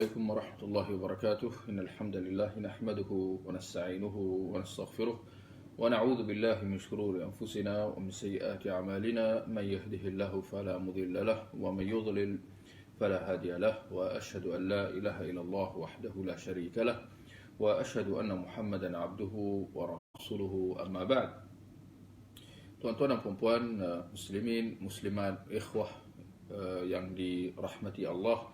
عليكم ورحمة الله وبركاته. إن الحمد لله نحمده ونستعينه ونستغفره ونعوذ بالله من شرور أنفسنا ومن سيئات أعمالنا. من يهده الله فلا مضل له ومن يضلل فلا هادي له، وأشهد أن لا إله إلا الله وحده لا شريك له، وأشهد أن محمدا عبده ورسوله. أما بعد. Tuan-tuan dan puan-puan, muslimin, muslimat, ikhwah yang dirahmati Allah,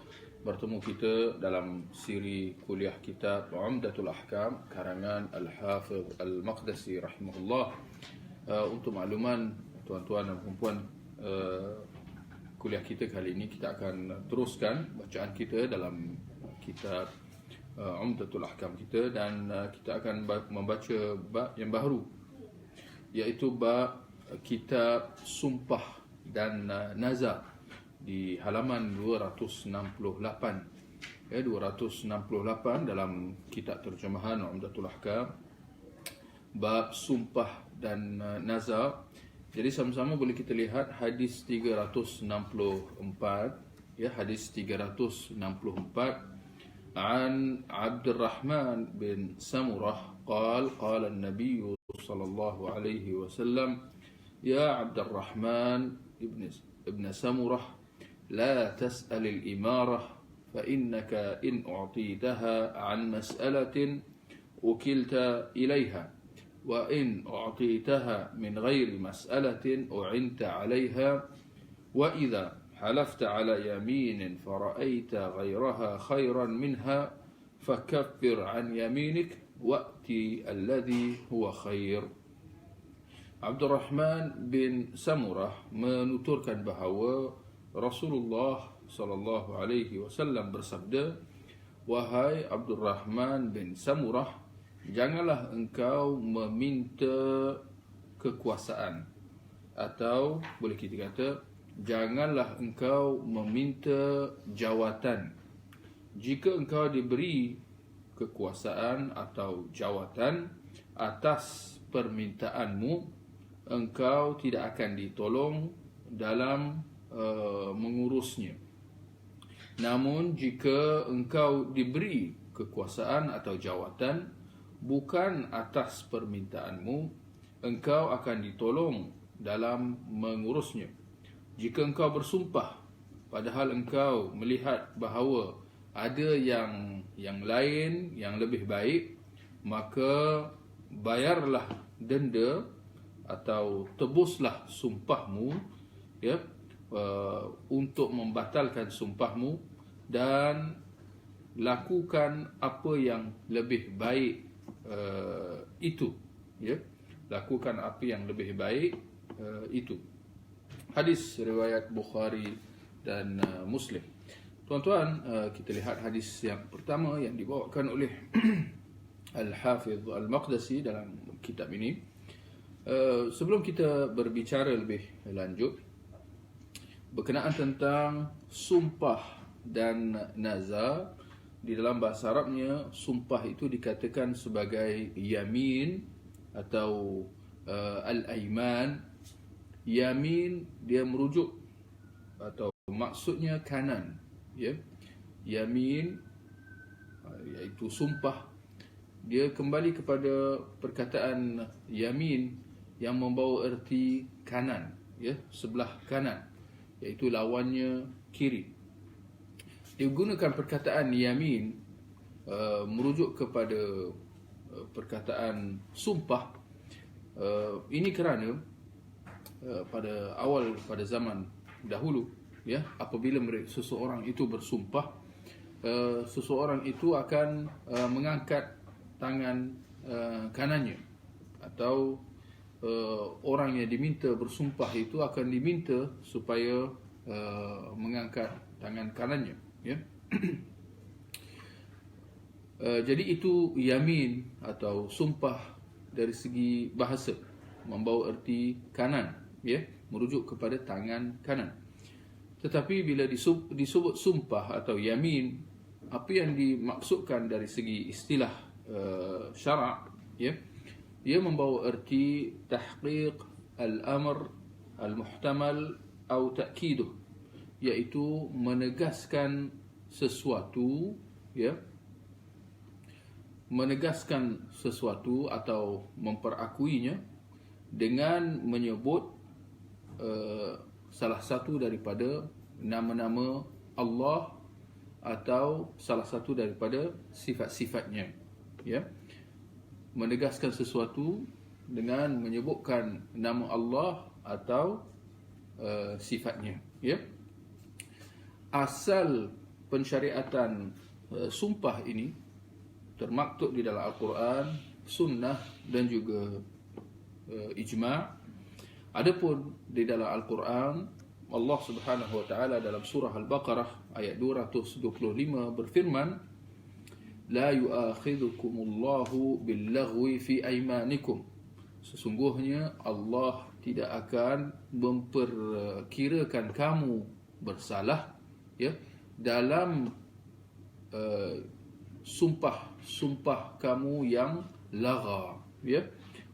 bertemu kita dalam siri kuliah kitab Umdatul Ahkam karangan Al-Hafidh Al-Maqdisi rahimahullah. Untuk makluman tuan-tuan dan puan-puan, kuliah kita kali ini kita akan teruskan bacaan kita dalam kitab Umdatul Ahkam kita, dan kita akan membaca bab yang baru, iaitu bab kitab Sumpah dan Nazar di halaman 268. 268 dalam kitab terjemahan Umdatul Ahkam, bab Sumpah dan Nazar. Jadi sama-sama boleh kita lihat hadis 364, hadis 364. An Abdurrahman bin Samurah qala an-nabiy sallallahu alaihi wasallam: Ya Abdurrahman ibn Samurah, la tas'al al-imarah, fa innaka in u'titaha an mas'alatin ukilta ilayha, wa in u'titaha min ghairi mas'alatin u'inta 'alayha, wa idha halafta 'ala yaminin fara'aita ghayraha khayran minha fakaffir 'an yaminik wa'ti alladhi huwa khair. Abdurrahman bin Samurah menuturkan bahawa Rasulullah sallallahu alaihi wasallam bersabda, wahai Abdurrahman bin Samurah, janganlah engkau meminta kekuasaan, atau boleh kita kata, janganlah engkau meminta jawatan. Jika engkau diberi kekuasaan atau jawatan atas permintaanmu, engkau tidak akan ditolong dalam mengurusnya. Namun jika engkau diberi kekuasaan atau jawatan bukan atas permintaanmu, engkau akan ditolong dalam mengurusnya. Jika engkau bersumpah padahal engkau melihat bahawa ada yang lain yang lebih baik, maka bayarlah denda atau tebuslah sumpahmu, untuk membatalkan sumpahmu, dan lakukan apa yang lebih baik itu, lakukan apa yang lebih baik itu. Hadis riwayat Bukhari dan Muslim. Tuan-tuan, kita lihat hadis yang pertama yang dibawakan oleh Al-Hafidh Al-Maqdisi dalam kitab ini. Sebelum kita berbicara lebih lanjut berkenaan tentang sumpah dan nazar, di dalam bahasa Arabnya sumpah itu dikatakan sebagai yamin atau al-aiman. Yamin dia merujuk atau maksudnya kanan, Yamin iaitu sumpah, dia kembali kepada perkataan yamin yang membawa erti kanan, sebelah kanan, iaitu lawannya kiri. Digunakan perkataan yamin merujuk kepada perkataan sumpah. Ini kerana pada zaman dahulu, apabila seseorang itu bersumpah, seseorang itu akan mengangkat tangan kanannya, atau orang yang diminta bersumpah itu akan diminta supaya mengangkat tangan kanannya, Jadi itu yamin atau sumpah dari segi bahasa, membawa erti kanan, merujuk kepada tangan kanan. Tetapi bila disebut sumpah atau yamin, apa yang dimaksudkan dari segi istilah syarak, dia membawa erti tahqiq al-amr al-muhtamal atau ta'kiduh, iaitu menegaskan sesuatu ya, menegaskan sesuatu atau memperakuinya dengan menyebut salah satu daripada nama-nama Allah atau salah satu daripada sifat-sifatnya, ya. Menegaskan sesuatu dengan menyebutkan nama Allah atau sifatnya, ya. Asal pensyariatan sumpah ini termaktub di dalam Al-Quran, sunnah dan juga ijma'. Adapun di dalam Al-Quran, Allah Subhanahu wa taala dalam surah Al-Baqarah ayat 225 berfirman, la yu'akhidhukumullahu billaghwi fi aymanikum. Sesungguhnya Allah tidak akan memperkirakan kamu bersalah, ya, dalam sumpah kamu yang lagha, ya.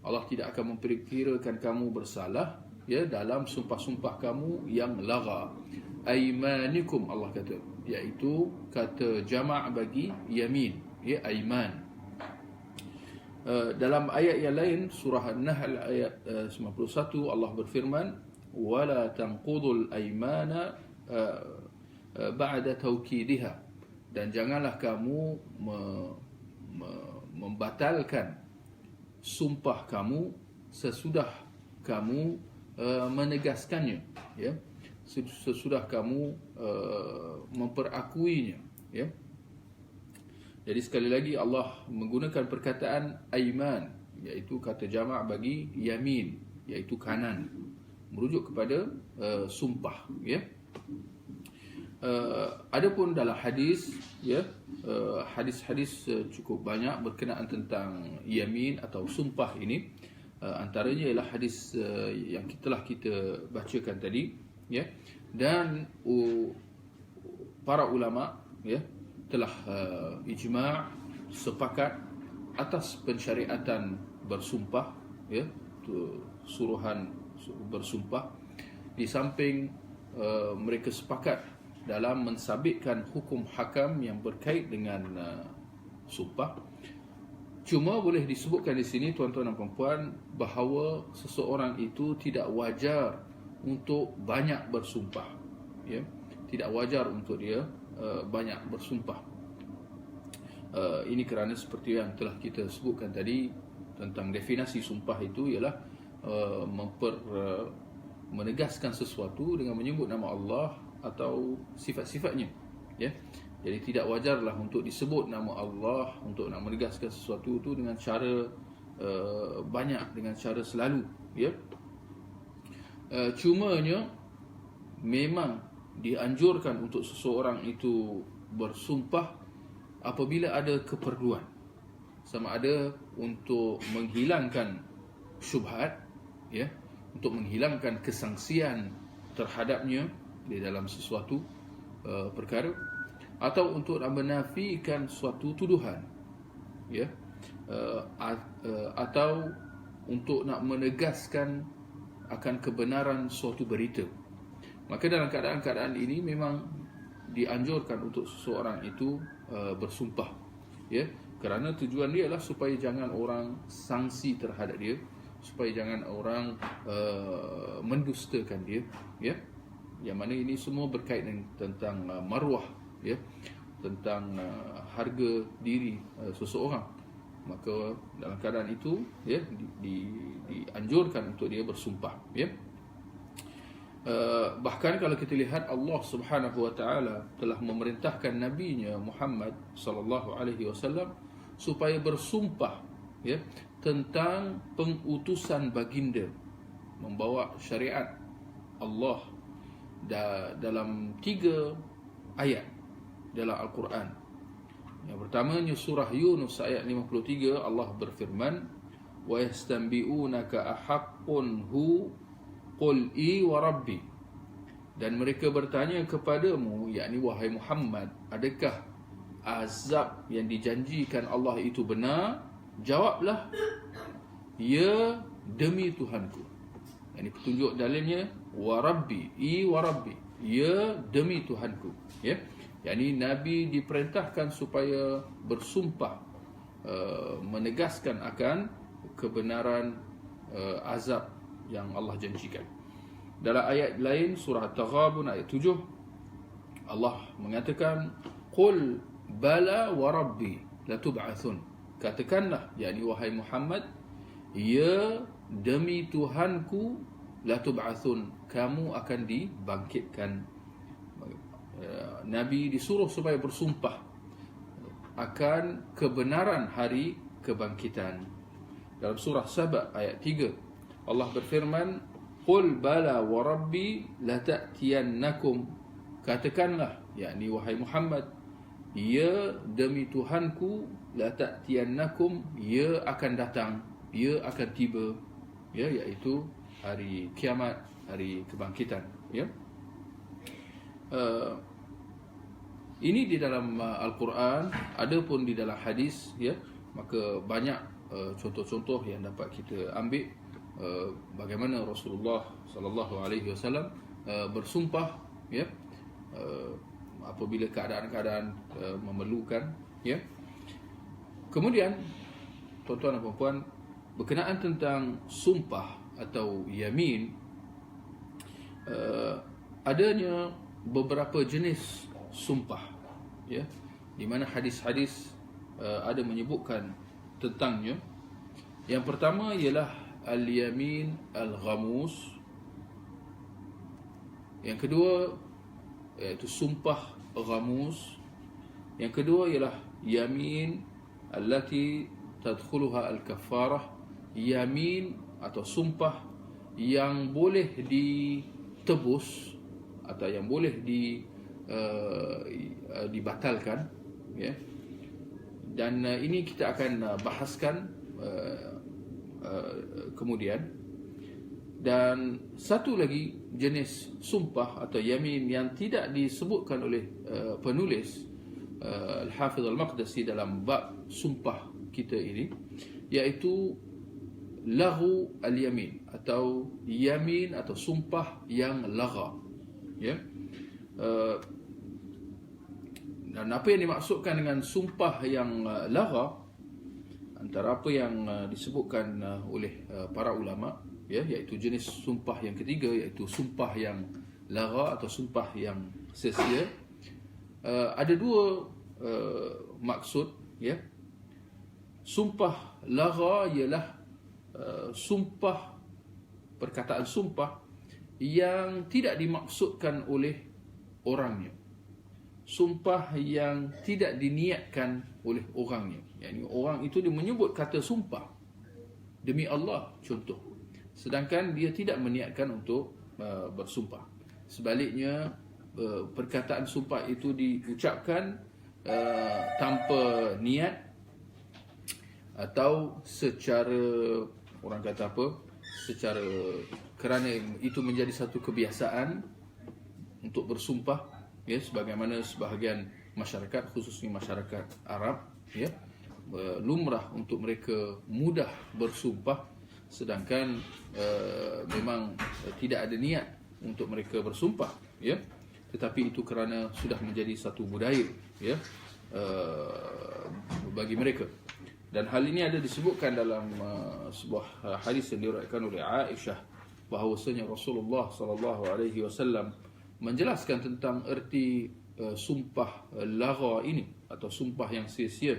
Allah tidak akan memperkirakan kamu bersalah, ya, dalam sumpah kamu yang lagha. Aymanikum, Allah kata, iaitu kata jamak bagi yamin, ya, ayman. Dalam ayat yang lain, surah An-Nahl ayat 91, Allah berfirman, wala tanqudul aymana ba'da tawkidiha, dan janganlah kamu membatalkan sumpah kamu sesudah kamu menegaskannya, ya, sesudah kamu memperakuinya, ya. Jadi sekali lagi Allah menggunakan perkataan ayman, iaitu kata jamak bagi yamin, iaitu kanan, merujuk kepada sumpah, ya. Adapun dalam hadis, ya, hadis-hadis cukup banyak berkenaan tentang yamin atau sumpah ini. Antaranya ialah hadis yang telah kita bacakan tadi, ya, dan para ulama, ya, telah ijma' sepakat atas pensyariatan bersumpah, ya, suruhan bersumpah. Di samping mereka sepakat dalam mensabitkan hukum hakam yang berkait dengan sumpah. Cuma boleh disebutkan di sini, tuan-tuan dan puan-puan, bahawa seseorang itu tidak wajar untuk banyak bersumpah, ya. Tidak wajar untuk dia banyak bersumpah. Ini kerana seperti yang telah kita sebutkan tadi tentang definisi sumpah itu ialah menegaskan sesuatu dengan menyebut nama Allah atau sifat-sifatnya, ya. Jadi tidak wajarlah untuk disebut nama Allah, untuk nak menegaskan sesuatu itu dengan cara banyak, dengan cara selalu, ya. Cumanya memang dianjurkan untuk seseorang itu bersumpah apabila ada keperluan, sama ada untuk menghilangkan syubhat, ya, untuk menghilangkan kesangsian terhadapnya di dalam sesuatu perkara, atau untuk menafikan suatu tuduhan, ya, atau untuk nak menegaskan akan kebenaran suatu berita. Maka dalam keadaan-keadaan ini memang dianjurkan untuk seseorang itu bersumpah, ya, kerana tujuan dia adalah supaya jangan orang sangsi terhadap dia, supaya jangan orang mendustakan dia, ya. Yang mana ini semua berkaitan tentang maruah, ya, tentang harga diri seseorang. Maka dalam keadaan itu, ya, dianjurkan untuk dia bersumpah, ya. Bahkan kalau kita lihat, Allah Subhanahu wa taala telah memerintahkan nabinya Muhammad sallallahu alaihi wasallam supaya bersumpah, ya, tentang pengutusan baginda membawa syariat Allah dalam 3 ayat dalam Al-Quran. Yang pertamanya surah Yunus ayat 53, Allah berfirman, wa yastanbi'unaka ahaqqun hu qul i wa rabbi, dan mereka bertanya kepadamu, yakni wahai Muhammad, adakah azab yang dijanjikan Allah itu benar? Jawablah, ya, demi Tuhanku. Yang petunjuk dalilnya wa rabbi, i wa rabbi, ya, demi Tuhanku, ya. yakni Nabi diperintahkan supaya bersumpah, menegaskan akan kebenaran azab yang Allah janjikan. Dalam ayat lain surah At-Taghabun ayat 7, Allah mengatakan, "Qul bala wa rabbi latub'atsun." Katakanlah, yakni wahai Muhammad, ya demi Tuhanku, latub'atsun, kamu akan dibangkitkan. Nabi disuruh supaya bersumpah akan kebenaran hari kebangkitan. Dalam surah Saba ayat 3, Allah berfirman, "Qul bala wa rabbi lata'tiyannakum." Katakanlah, yakni wahai Muhammad, ya demi Tuhanku, lata'tiyannakum, ya akan datang, ya akan tiba, ya, iaitu hari kiamat, hari kebangkitan, ya. Ini di dalam Al-Quran, ada pun di dalam hadis, ya. Maka banyak contoh-contoh yang dapat kita ambil bagaimana Rasulullah sallallahu alaihi wasallam bersumpah, ya, apabila keadaan-keadaan memerlukan, ya. Kemudian tuan-tuan dan puan-puan, berkenaan tentang sumpah atau yamin, adanya beberapa jenis sumpah, ya, di mana hadis-hadis ada menyebutkan tentangnya. Yang pertama ialah al-yamin al-ghamus. Yang kedua iaitu sumpah ghamus. Yang kedua ialah yamin allati tadkhuluha al-kaffarah, yamin atau sumpah yang boleh ditebus atau yang boleh dibatalkan, ya. Dan ini kita akan bahaskan kemudian. Dan satu lagi jenis sumpah atau yamin yang tidak disebutkan oleh penulis Al-Hafidh Al-Maqdisi dalam bab sumpah kita ini, iaitu laghu al-yamin atau yamin atau sumpah yang lagha, ya. Dan apa yang dimaksudkan dengan sumpah yang lagha, antara apa yang disebutkan oleh para ulama, ya, iaitu jenis sumpah yang ketiga, iaitu sumpah yang lagha atau sumpah yang sia-sia. Ada dua maksud, ya. Sumpah lagha ialah sumpah, perkataan sumpah yang tidak dimaksudkan oleh orangnya, sumpah yang tidak diniatkan oleh orangnya. Yani orang itu dia menyebut kata sumpah demi Allah, contoh, sedangkan dia tidak meniatkan untuk bersumpah. Sebaliknya, perkataan sumpah itu diucapkan tanpa niat atau secara, orang kata apa, secara kerana itu menjadi satu kebiasaan untuk bersumpah, ya, sebagaimana sebahagian masyarakat, khususnya masyarakat Arab, ya, lumrah untuk mereka mudah bersumpah, sedangkan memang tidak ada niat untuk mereka bersumpah, ya, tetapi itu kerana sudah menjadi satu budaya, ya, bagi mereka. Dan hal ini ada disebutkan dalam sebuah hadis yang diriwayatkan oleh Aisyah, bahawasanya Rasulullah sallallahu alaihi wasallam menjelaskan tentang erti sumpah lagha ini atau sumpah yang sia-sia.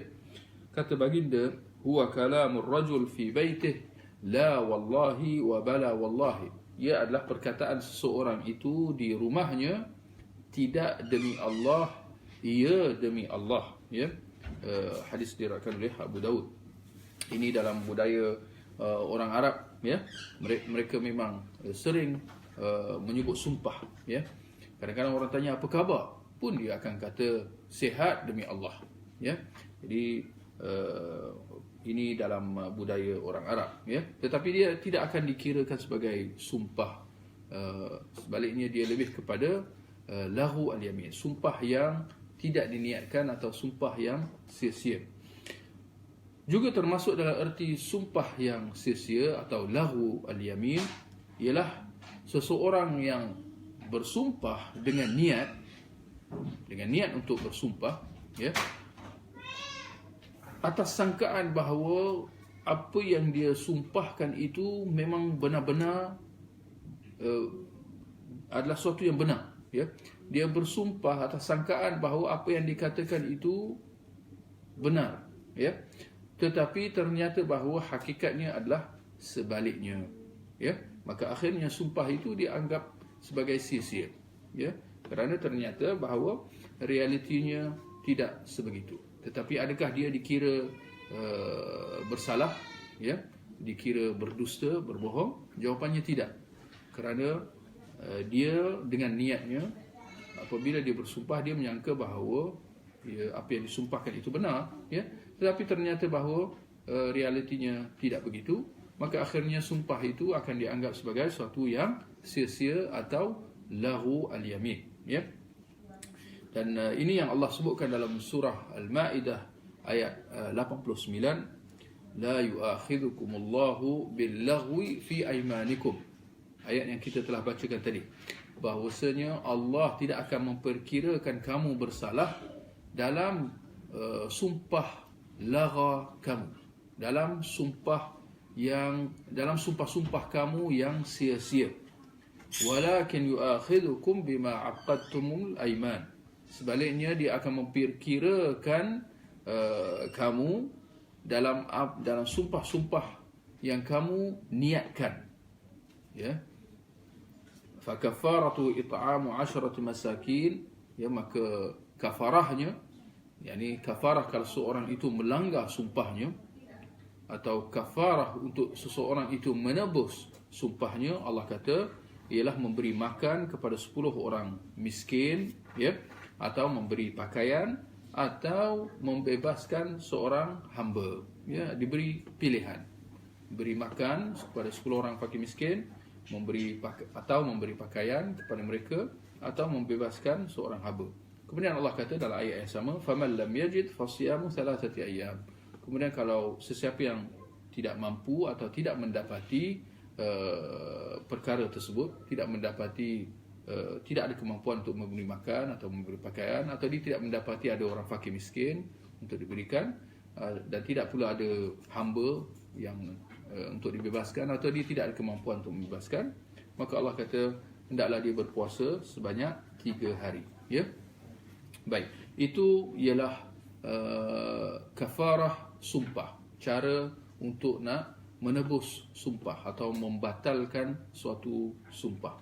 Kata baginda, huwa kalamur rajul fi baitih la wallahi wa bala wallahi. Ia adalah perkataan seseorang itu di rumahnya, tidak demi Allah, ia demi Allah, ya. Hadis diriwayatkan oleh Abu Daud. Ini dalam budaya orang Arab, ya. Mereka memang sering menyebut sumpah, ya. Kadang-kadang orang tanya apa khabar, pun dia akan kata sihat demi Allah, ya. Jadi ini dalam budaya orang Arab, ya. Tetapi dia tidak akan dikirakan sebagai sumpah. Sebaliknya dia lebih kepada laghu al-yamin, sumpah yang tidak diniatkan atau sumpah yang sia-sia. Juga termasuk dalam erti sumpah yang sia-sia atau laghu al-yamin ialah seseorang yang bersumpah dengan niat dengan niat untuk bersumpah, ya, atas sangkaan bahawa apa yang dia sumpahkan itu memang benar-benar adalah sesuatu yang benar, ya. Dia bersumpah atas sangkaan bahawa apa yang dikatakan itu benar, ya. Tetapi ternyata bahawa hakikatnya adalah sebaliknya, ya. Maka akhirnya sumpah itu dianggap sebagai sia-sia, ya. Kerana ternyata bahawa realitinya tidak sebegitu. Tetapi adakah dia dikira bersalah, ya, dikira berdusta, berbohong? Jawapannya tidak. Kerana dia dengan niatnya, apabila dia bersumpah, dia menyangka bahawa apa yang disumpahkan itu benar, ya. Tetapi ternyata bahawa realitinya tidak begitu, maka akhirnya sumpah itu akan dianggap sebagai sesuatu yang sia-sia atau laghu al-yamin, ya. Dan ini yang Allah sebutkan dalam surah Al-Ma'idah ayat 89, la yu'akhidhukumullahu bil-laghwi fi aymanikum. Ayat yang kita telah bacakan tadi, bahawasanya Allah tidak akan memperkirakan kamu bersalah dalam sumpah lagha kamu, dalam sumpah-sumpah kamu yang sia-sia. Walakin yu'akhidhukum bima 'aqadtumul ayman. Sebaliknya dia akan memperkirakan kamu dalam sumpah-sumpah yang kamu niatkan, ya. Fa kafaratu it'amu 10 masakin, ya, maka kafarahnya, yakni kafarah kalau seorang itu melanggar sumpahnya, atau kafarah untuk seseorang itu menebus sumpahnya, Allah kata ialah memberi makan kepada 10 orang miskin, ya, atau memberi pakaian, atau membebaskan seorang hamba, ya. Diberi pilihan, beri makan kepada 10 orang fakir miskin, atau memberi pakaian kepada mereka, atau membebaskan seorang hamba. Kemudian Allah kata dalam ayat yang sama, faman lam yajid fasiyamu 3 ayyam. Kemudian kalau sesiapa yang tidak mampu atau tidak mendapati perkara tersebut, tidak ada kemampuan untuk memberi makan atau memberi pakaian, atau dia tidak mendapati ada orang fakir miskin untuk diberikan, dan tidak pula ada hamba yang untuk dibebaskan, atau dia tidak ada kemampuan untuk membebaskan, maka Allah kata hendaklah dia berpuasa sebanyak 3 hari, ya. Baik, itu ialah kafarah sumpah, cara untuk nak menebus sumpah atau membatalkan suatu sumpah.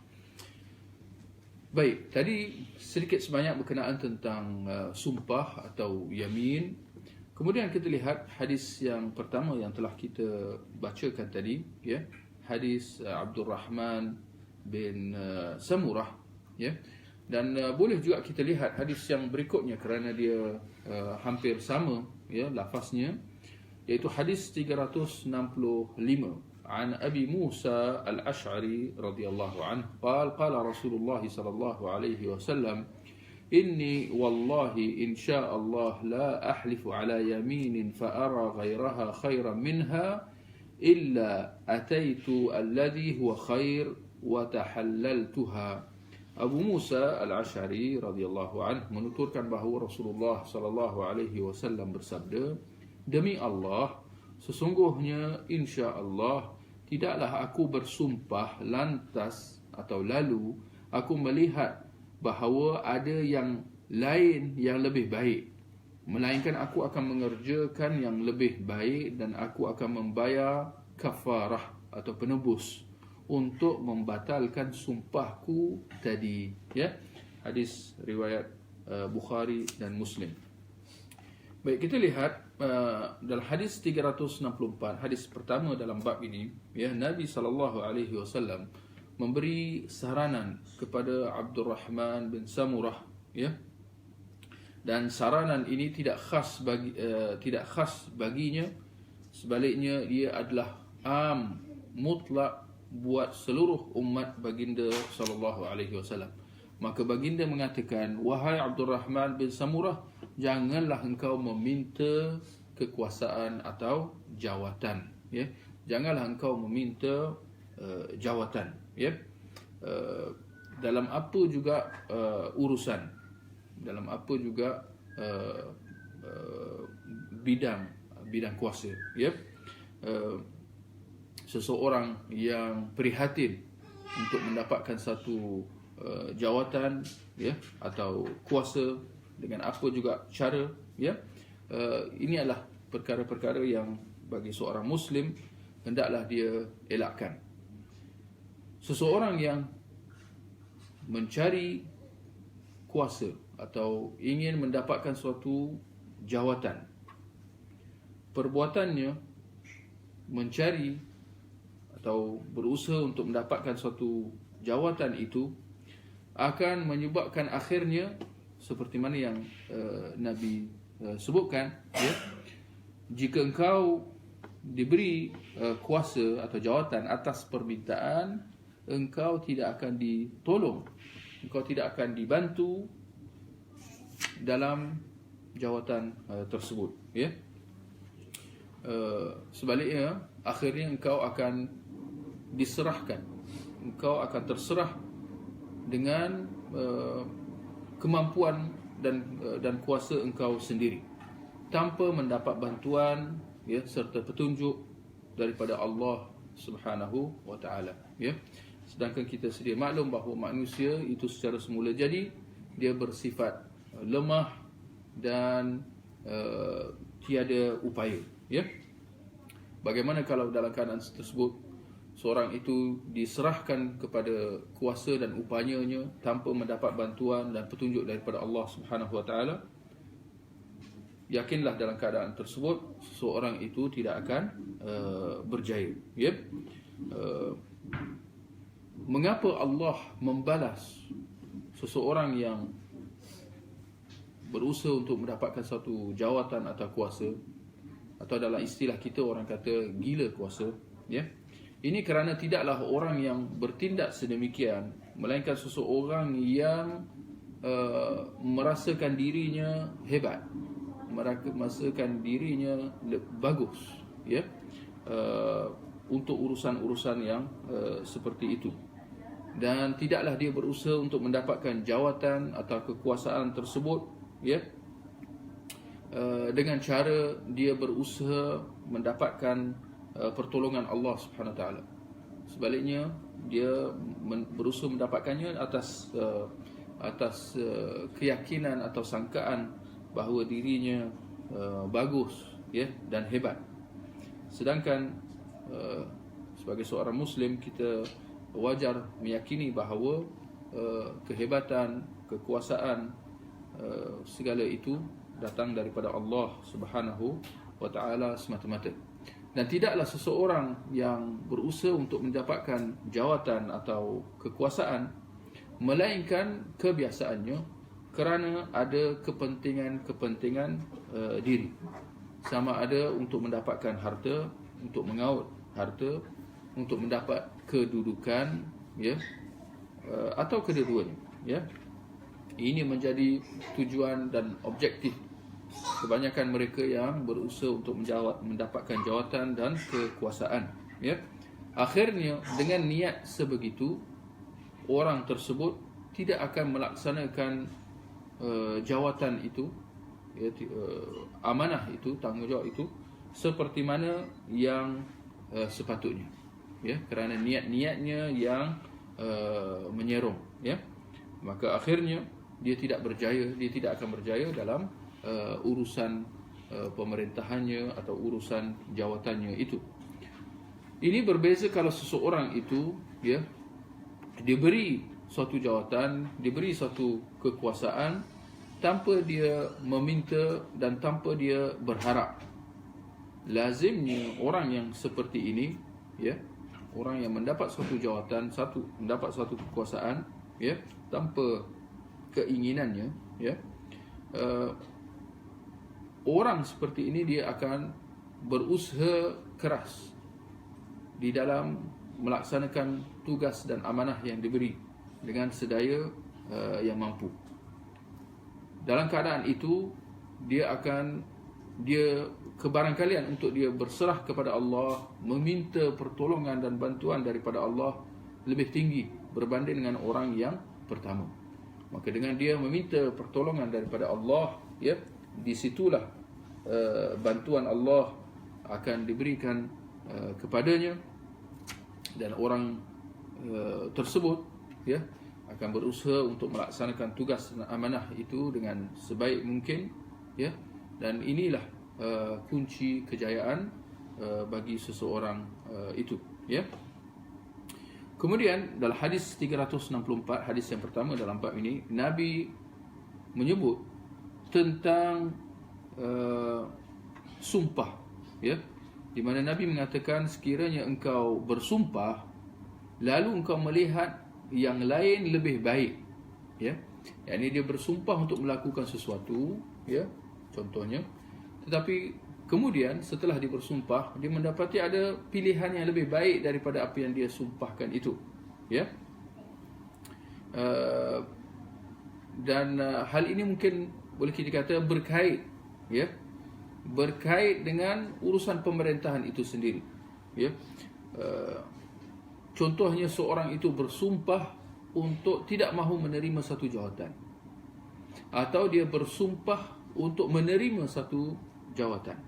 Baik, tadi sedikit sebanyak berkenaan tentang sumpah atau yamin. Kemudian kita lihat hadis yang pertama yang telah kita bacakan tadi, ya. Hadis Abdul Rahman bin Samurah, ya. Dan boleh juga kita lihat hadis yang berikutnya kerana dia hampir sama, ya, lafaznya, iaitu hadis 365. عن أبي موسى الأشعري رضي الله عنه قال قال رسول الله صلى الله عليه وسلم إني والله إن شاء الله لا أحلف على يمين فأرى غيرها خيرا منها إلا أتيت الذي هو خير وتحللتها. Abu Musa Al-Ash'ari radhiyallahu anhu menuturkan bahawa Rasulullah sallallahu alaihi wasallam bersabda, demi Allah, sesungguhnya insya-Allah tidaklah aku bersumpah lantas atau lalu aku melihat bahawa ada yang lain yang lebih baik, melainkan aku akan mengerjakan yang lebih baik dan aku akan membayar kafarah atau penebus untuk membatalkan sumpahku tadi, ya. Hadis riwayat Bukhari dan Muslim. Baik, kita lihat dalam hadis 364, hadis pertama dalam bab ini, ya, Nabi SAW memberi saranan kepada Abdul Rahman bin Samurah, ya. Dan saranan ini tidak khas baginya, sebaliknya dia adalah mutlak buat seluruh umat baginda SAW. Maka baginda mengatakan, wahai Abdul Rahman bin Samurah, janganlah engkau meminta kekuasaan atau jawatan, ya. Janganlah engkau meminta jawatan, ya. Dalam apa juga urusan, dalam apa juga bidang kuasa, ya. Seseorang yang prihatin untuk mendapatkan satu jawatan, ya, atau kuasa dengan apa juga cara, ya. Ini adalah perkara-perkara yang bagi seorang Muslim hendaklah dia elakkan. Seseorang yang mencari kuasa atau ingin mendapatkan suatu jawatan, perbuatannya mencari atau berusaha untuk mendapatkan suatu jawatan itu akan menyebabkan akhirnya seperti mana yang Nabi sebutkan, ya, jika engkau diberi kuasa atau jawatan atas permintaan, engkau tidak akan ditolong, engkau tidak akan dibantu dalam jawatan tersebut, ya. Sebaliknya, akhirnya engkau akan diserahkan, engkau akan terserah dengan kemampuan dan kuasa engkau sendiri, tanpa mendapat bantuan, ya, serta petunjuk daripada Allah Subhanahu wa taala, ya. Sedangkan kita sedia maklum bahawa manusia itu secara semula jadi dia bersifat lemah dan tiada upaya, ya. Bagaimana kalau dalam keadaan tersebut seorang itu diserahkan kepada kuasa dan upayanya tanpa mendapat bantuan dan petunjuk daripada Allah Subhanahu wa taala? Yakinlah dalam keadaan tersebut seorang itu tidak akan berjaya, ya. Mengapa Allah membalas seseorang yang berusaha untuk mendapatkan satu jawatan atau kuasa, atau dalam istilah kita orang kata gila kuasa, ya? Ini kerana tidaklah orang yang bertindak sedemikian melainkan seseorang yang merasakan dirinya hebat, merasakan dirinya bagus, ya, untuk urusan-urusan yang seperti itu. Dan tidaklah dia berusaha untuk mendapatkan jawatan atau kekuasaan tersebut, ya, dengan cara dia berusaha mendapatkan pertolongan Allah Subhanahu Wa Taala. Sebaliknya, dia berusaha mendapatkannya atas keyakinan atau sangkaan bahawa dirinya bagus, ya, dan hebat. Sedangkan sebagai seorang Muslim, kita wajar meyakini bahawa kehebatan, kekuasaan, segala itu datang daripada Allah Subhanahu wa taala semata-mata. Dan tidaklah seseorang yang berusaha untuk mendapatkan jawatan atau kekuasaan melainkan kebiasaannya kerana ada kepentingan diri. Sama ada untuk mendapatkan harta, untuk mengaut harta, untuk mendapat kedudukan, ya, atau kedua-duanya, ya. Ini menjadi tujuan dan objektif kebanyakan mereka yang berusaha untuk mendapatkan jawatan dan kekuasaan, ya. Akhirnya dengan niat sebegitu, orang tersebut tidak akan melaksanakan jawatan itu, ya, amanah itu, tanggungjawab itu seperti mana yang sepatutnya, ya, kerana niat-niatnya yang menyerong, ya. Maka akhirnya dia tidak berjaya, dia tidak akan berjaya dalam urusan pemerintahannya atau urusan jawatannya itu. Ini berbeza kalau seseorang itu, ya, diberi suatu jawatan, diberi suatu kekuasaan tanpa dia meminta dan tanpa dia berharap. Lazimnya orang yang seperti ini, ya, orang yang mendapat suatu jawatan, mendapat suatu kekuasaan, ya, tanpa keinginannya, ya, orang seperti ini dia akan berusaha keras di dalam melaksanakan tugas dan amanah yang diberi dengan sedaya yang mampu. Dalam keadaan itu, dia kebarangkalian untuk dia berserah kepada Allah, meminta pertolongan dan bantuan daripada Allah lebih tinggi berbanding dengan orang yang pertama. maka dengan dia meminta pertolongan daripada Allah, ya, di situlah bantuan Allah akan diberikan kepadanya, dan orang tersebut, ya, akan berusaha untuk melaksanakan tugas dan amanah itu dengan sebaik mungkin, ya, dan inilah kunci kejayaan bagi seseorang itu, ya. Kemudian dalam hadis 364, hadis yang pertama dalam bab ini, Nabi menyebut tentang sumpah, ya, di mana Nabi mengatakan sekiranya engkau bersumpah lalu engkau melihat yang lain lebih baik, ya, yakni dia bersumpah untuk melakukan sesuatu, ya, contohnya, tetapi kemudian setelah dia bersumpah dia mendapati ada pilihan yang lebih baik daripada apa yang dia sumpahkan itu, ya. Dan hal ini mungkin boleh kita kata berkait, ya, berkait dengan urusan pemerintahan itu sendiri, ya. Contohnya seorang itu bersumpah untuk tidak mahu menerima satu jawatan, atau dia bersumpah untuk menerima satu jawatan.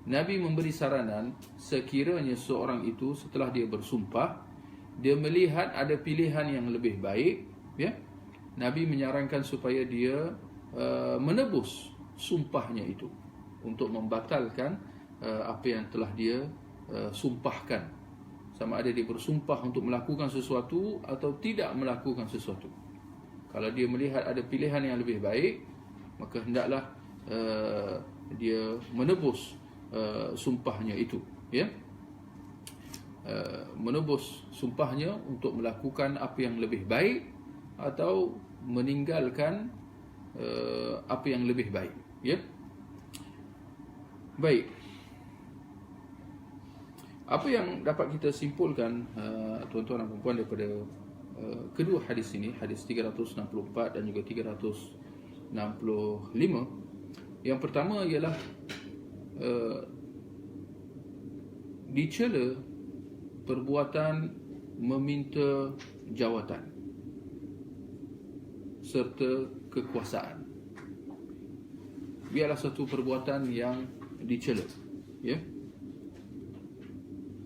Nabi memberi saranan sekiranya seorang itu setelah dia bersumpah dia melihat ada pilihan yang lebih baik, ya, Nabi menyarankan supaya dia menebus sumpahnya itu untuk membatalkan apa yang telah dia sumpahkan, sama ada dia bersumpah untuk melakukan sesuatu atau tidak melakukan sesuatu. Kalau dia melihat ada pilihan yang lebih baik, maka hendaklah dia menebus sumpahnya itu, ya, menebus sumpahnya untuk melakukan apa yang lebih baik atau meninggalkan apa yang lebih baik, ya. Baik, apa yang dapat kita simpulkan tuan-tuan dan puan-puan daripada kedua hadis ini, hadis 364 dan juga 365, yang pertama ialah dicela perbuatan meminta jawatan serta kekuasaan. Biarlah satu perbuatan yang dicela, ya.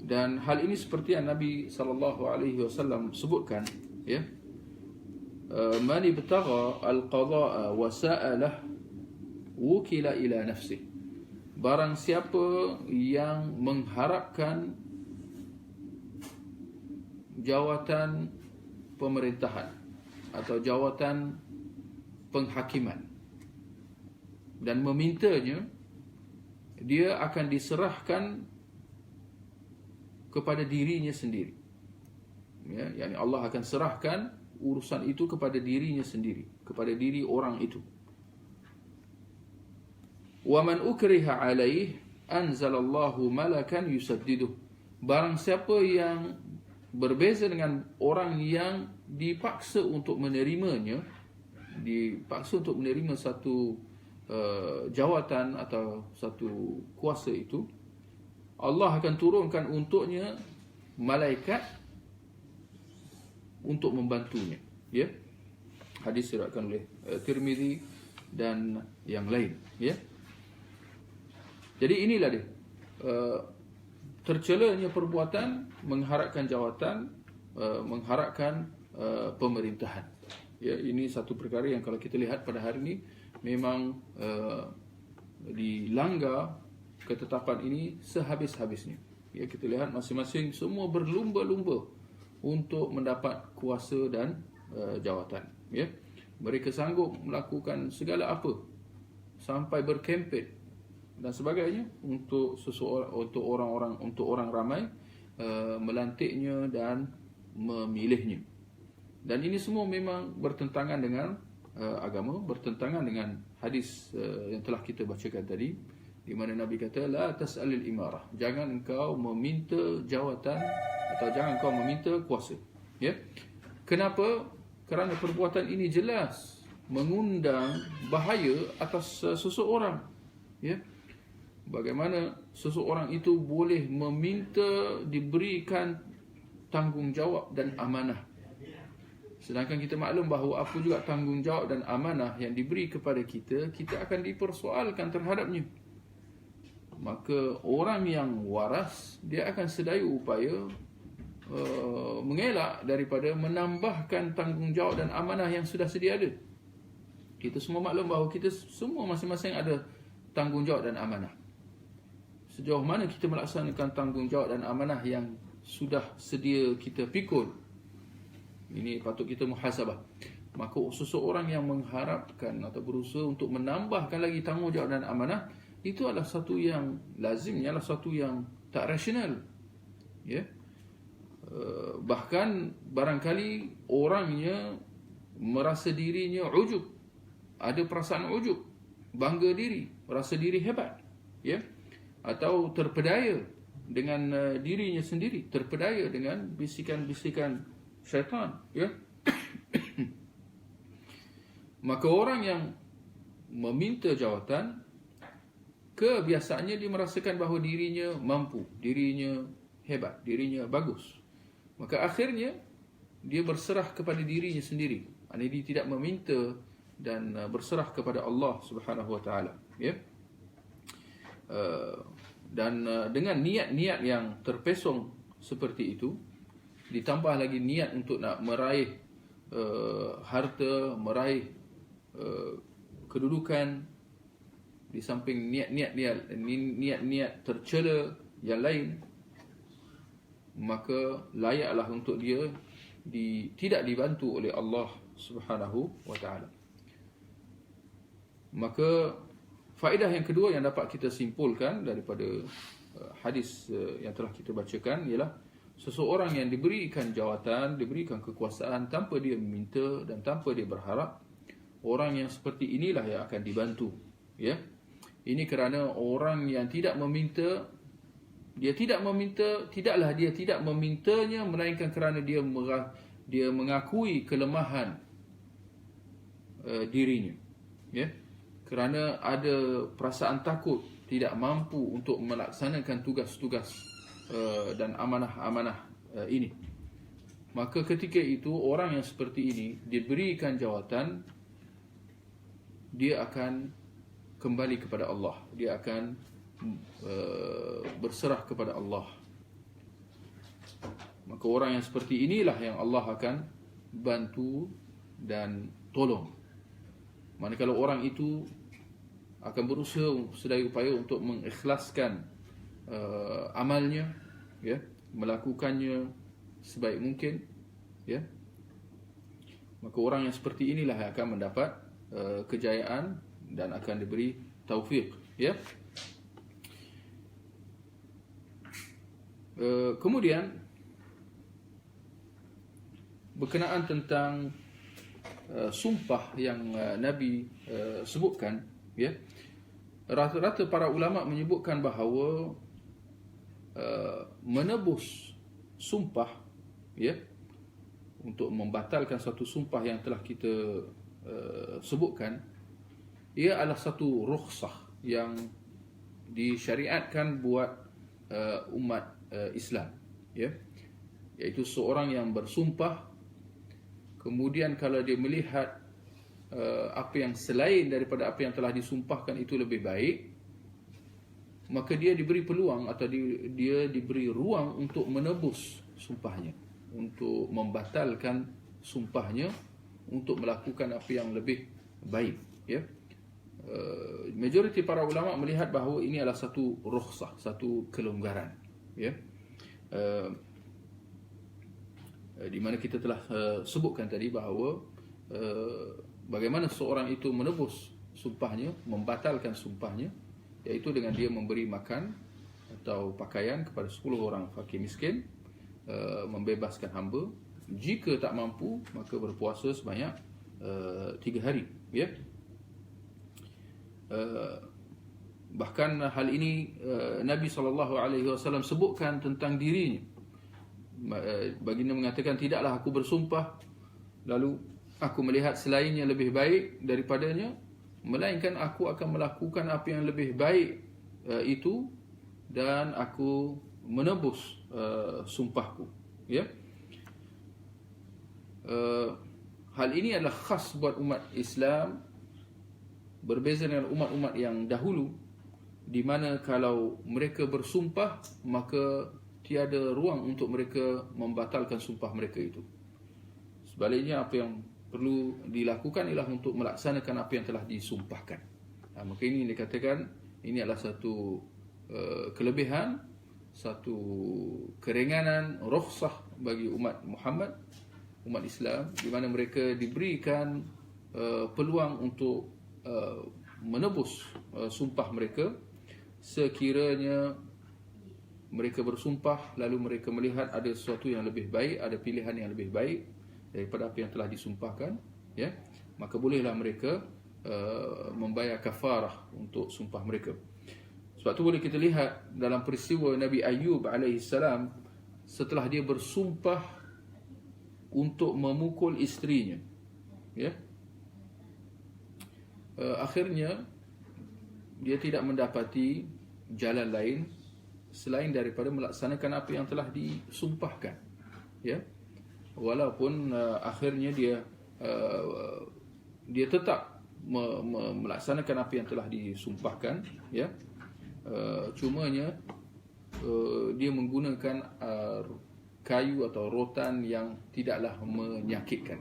Dan hal ini seperti yang Nabi SAW sebutkan, ya, man ibtagha al-qada'a wa sa'alah wukila ila nafsih. Barang siapa yang mengharapkan jawatan pemerintahan atau jawatan penghakiman dan memintanya, dia akan diserahkan kepada dirinya sendiri, ya, yakni Allah akan serahkan urusan itu kepada dirinya sendiri, kepada diri orang itu. Wa man ukriha alaih anzalallahu malakan yusaddiduh. Barang siapa yang berbeza dengan orang yang dipaksa untuk menerimanya, dipaksa untuk menerima satu jawatan atau satu kuasa itu, Allah akan turunkan untuknya malaikat untuk membantunya, ya. Hadis diriwayatkan oleh Tirmizi dan yang lain, ya. Jadi inilah dia tercelanya perbuatan mengharapkan jawatan, mengharapkan pemerintahan, ya. Ini satu perkara yang kalau kita lihat pada hari ini memang dilanggar ketetapan ini sehabis-habisnya, ya. Kita lihat masing-masing semua berlumba-lumba untuk mendapat kuasa dan jawatan, ya. Mereka sanggup melakukan segala apa sampai berkempen dan sebagainya untuk seseorang, untuk orang-orang, untuk orang ramai melantiknya dan memilihnya. Dan ini semua memang bertentangan dengan agama, bertentangan dengan hadis yang telah kita bacakan tadi, di mana Nabi kata la tas'alil imarah, jangan engkau meminta jawatan atau jangan engkau meminta kuasa, ya. Kenapa? Kerana perbuatan ini jelas mengundang bahaya atas seseorang, ya. Bagaimana seseorang itu boleh meminta diberikan tanggungjawab dan amanah, Sedangkan kita maklum bahawa apa juga tanggungjawab dan amanah yang diberi kepada kita, kita akan dipersoalkan terhadapnya. Maka orang yang waras, dia akan sedaya upaya mengelak daripada menambahkan tanggungjawab dan amanah yang sudah sedia ada. Kita semua maklum bahawa kita semua masing-masing ada tanggungjawab dan amanah. Sejauh mana kita melaksanakan tanggungjawab dan amanah yang sudah sedia kita pikul, ini patut kita muhasabah. Maka seseorang yang mengharapkan atau berusaha untuk menambahkan lagi tanggungjawab dan amanah, itu adalah satu yang lazimnya, adalah satu yang tak rasional. Ya. Bahkan barangkali orangnya merasa dirinya ujub, ada perasaan ujub, bangga diri, rasa diri hebat, ya, atau terpedaya dengan dirinya sendiri, terpedaya dengan bisikan-bisikan syaitan, ya. Maka orang yang meminta jawatan, kebiasaannya dia merasakan bahawa dirinya mampu, dirinya hebat, dirinya bagus. Maka akhirnya dia berserah kepada dirinya sendiri. Dia tidak meminta dan berserah kepada Allah Subhanahu wa taala, ya. Dan dengan niat-niat yang terpesong seperti itu, ditambah lagi niat untuk nak meraih harta, meraih kedudukan, di samping niat-niat tercela yang lain, maka layaklah untuk dia tidak dibantu oleh Allah Subhanahu wa taala. Maka faedah yang kedua yang dapat kita simpulkan daripada hadis yang telah kita bacakan ialah seseorang yang diberikan jawatan, diberikan kekuasaan tanpa dia meminta dan tanpa dia berharap, orang yang seperti inilah yang akan dibantu, ya. Ini kerana orang yang tidak meminta, tidaklah dia tidak memintanya, melainkan kerana dia mengakui kelemahan dirinya, ya. Kerana ada perasaan takut, tidak mampu untuk melaksanakan tugas-tugas dan amanah-amanah ini. Maka ketika itu orang yang seperti ini diberikan jawatan, dia akan kembali kepada Allah, dia akan berserah kepada Allah. Maka orang yang seperti inilah yang Allah akan bantu dan tolong. Manakala orang itu akan berusaha sedaya upaya untuk mengikhlaskan amalnya, ya, melakukannya sebaik mungkin, ya, maka orang yang seperti inilah yang akan mendapat kejayaan dan akan diberi taufik, ya. Kemudian berkenaan tentang sumpah yang Nabi sebutkan, ya, rata-rata para ulama menyebutkan bahawa menebus sumpah, ya, untuk membatalkan satu sumpah yang telah kita sebutkan, ia adalah satu rukhsah yang disyariatkan buat umat Islam, ya, iaitu seorang yang bersumpah, kemudian kalau dia melihat apa yang selain daripada apa yang telah disumpahkan itu lebih baik, maka dia diberi peluang atau dia diberi ruang untuk menebus sumpahnya, untuk membatalkan sumpahnya, untuk melakukan apa yang lebih baik, ya. Majoriti para ulama melihat bahawa ini adalah satu rukhsah, satu kelonggaran, ya. Di mana kita telah sebutkan tadi bahawa bagaimana seorang itu menebus sumpahnya, membatalkan sumpahnya, iaitu dengan dia memberi makan atau pakaian kepada 10 orang fakir miskin, membebaskan hamba. Jika tak mampu, maka berpuasa sebanyak 3 hari, ya. Bahkan hal ini Nabi SAW sebutkan tentang dirinya. Baginda mengatakan, tidaklah aku bersumpah lalu aku melihat selainnya lebih baik daripadanya, melainkan aku akan melakukan apa yang lebih baik itu, dan aku menebus sumpahku, ya. hal ini adalah khas buat umat Islam, berbeza dengan umat-umat yang dahulu, di mana kalau mereka bersumpah maka tiada ruang untuk mereka membatalkan sumpah mereka itu. Sebaliknya, apa yang perlu dilakukan ialah untuk melaksanakan apa yang telah disumpahkan. Maka ini dikatakan ini adalah satu kelebihan, satu keringanan, rukhsah bagi umat Muhammad, umat Islam, di mana mereka diberikan peluang untuk menebus sumpah mereka sekiranya mereka bersumpah lalu mereka melihat ada sesuatu yang lebih baik, ada pilihan yang lebih baik daripada apa yang telah disumpahkan, ya, maka bolehlah mereka membayar kafarah untuk sumpah mereka. Sebab tu boleh kita lihat dalam peristiwa Nabi Ayub alaihissalam, setelah dia bersumpah untuk memukul isterinya, ya, akhirnya dia tidak mendapati jalan lain selain daripada melaksanakan apa yang telah disumpahkan, ya. Walaupun akhirnya dia tetap melaksanakan apa yang telah disumpahkan, ya. Cumanya dia menggunakan kayu atau rotan yang tidaklah menyakitkan.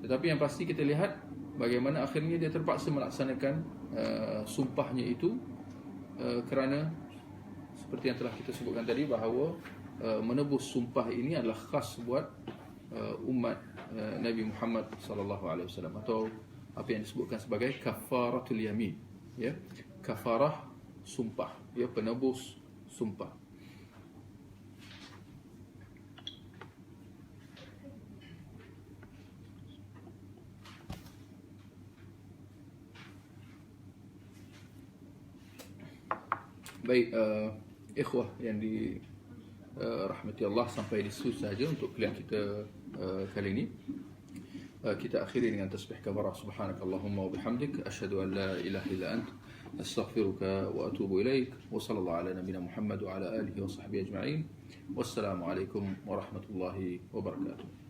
Tetapi yang pasti kita lihat bagaimana akhirnya dia terpaksa melaksanakan sumpahnya itu, kerana seperti yang telah kita sebutkan tadi bahawa menebus sumpah ini adalah khas buat umat Nabi Muhammad sallallahu alaihi wasallam, atau apa yang disebutkan sebagai kafaratul yamin, ya, kafarah sumpah, ya, penebus sumpah. Baik, ikhwah yang dirahmati Allah, sampai di situ saja untuk kuliah kita kali ini. Kita akhiri dengan tasbih kabarah subhanakallahumma wa bihamdik asyhadu an la ilaha illa ant astaghfiruka wa atubu ilaik wa sallallahu ala nabiyyina Muhammad wa ala alihi wa sahbihi ajma'in. Wassalamu alaikum warahmatullahi wabarakatuh.